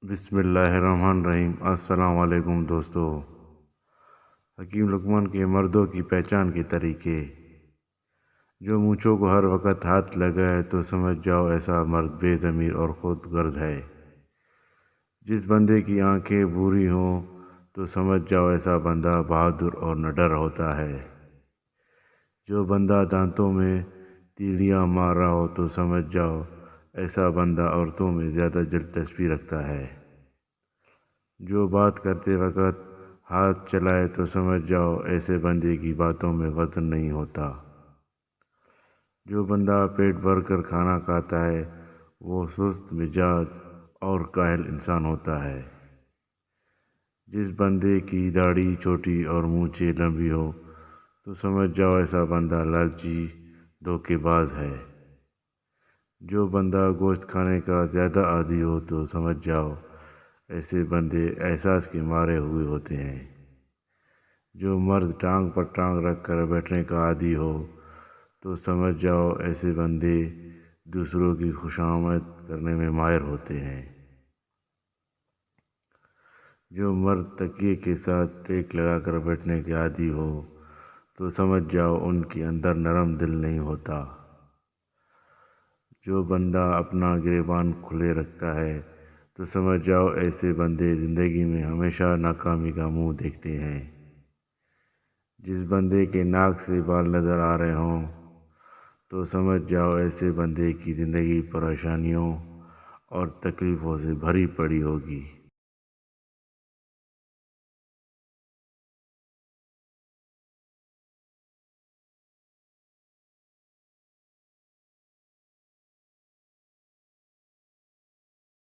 بسم اللہ الرحمن الرحیم۔ السلام علیکم دوستو۔ حکیم لقمان کے مردوں کی پہچان کے طریقے۔ جو مونچھوں کو ہر وقت ہاتھ لگائے تو سمجھ جاؤ ایسا مرد بے ضمیر اور خود غرض ہے۔ جس بندے کی آنکھیں بھوری ہوں تو سمجھ جاؤ ایسا بندہ بہادر اور نڈر ہوتا ہے۔ جو بندہ دانتوں میں تیلیاں مار رہا ہو تو سمجھ جاؤ ایسا بندہ عورتوں میں زیادہ دلچسپی رکھتا ہے۔ جو بات کرتے وقت ہاتھ چلائے تو سمجھ جاؤ ایسے بندے کی باتوں میں وزن نہیں ہوتا۔ جو بندہ پیٹ بھر کر کھانا کھاتا ہے وہ سست مزاج اور کاہل انسان ہوتا ہے۔ جس بندے کی داڑھی چھوٹی اور مونچھیں لمبی ہو تو سمجھ جاؤ ایسا بندہ لالچی دھوکے باز ہے۔ جو بندہ گوشت کھانے کا زیادہ عادی ہو تو سمجھ جاؤ ایسے بندے احساس کے مارے ہوئے ہوتے ہیں۔ جو مرد ٹانگ پر ٹانگ رکھ کر بیٹھنے کا عادی ہو تو سمجھ جاؤ ایسے بندے دوسروں کی خوشامد کرنے میں ماہر ہوتے ہیں۔ جو مرد تکیے کے ساتھ ٹیک لگا کر بیٹھنے کے عادی ہو تو سمجھ جاؤ ان کے اندر نرم دل نہیں ہوتا۔ جو بندہ اپنا گریبان کھلے رکھتا ہے تو سمجھ جاؤ ایسے بندے زندگی میں ہمیشہ ناکامی کا منہ دیکھتے ہیں۔ جس بندے کے ناک سے بال نظر آ رہے ہوں تو سمجھ جاؤ ایسے بندے کی زندگی پریشانیوں اور تکلیفوں سے بھری پڑی ہوگی۔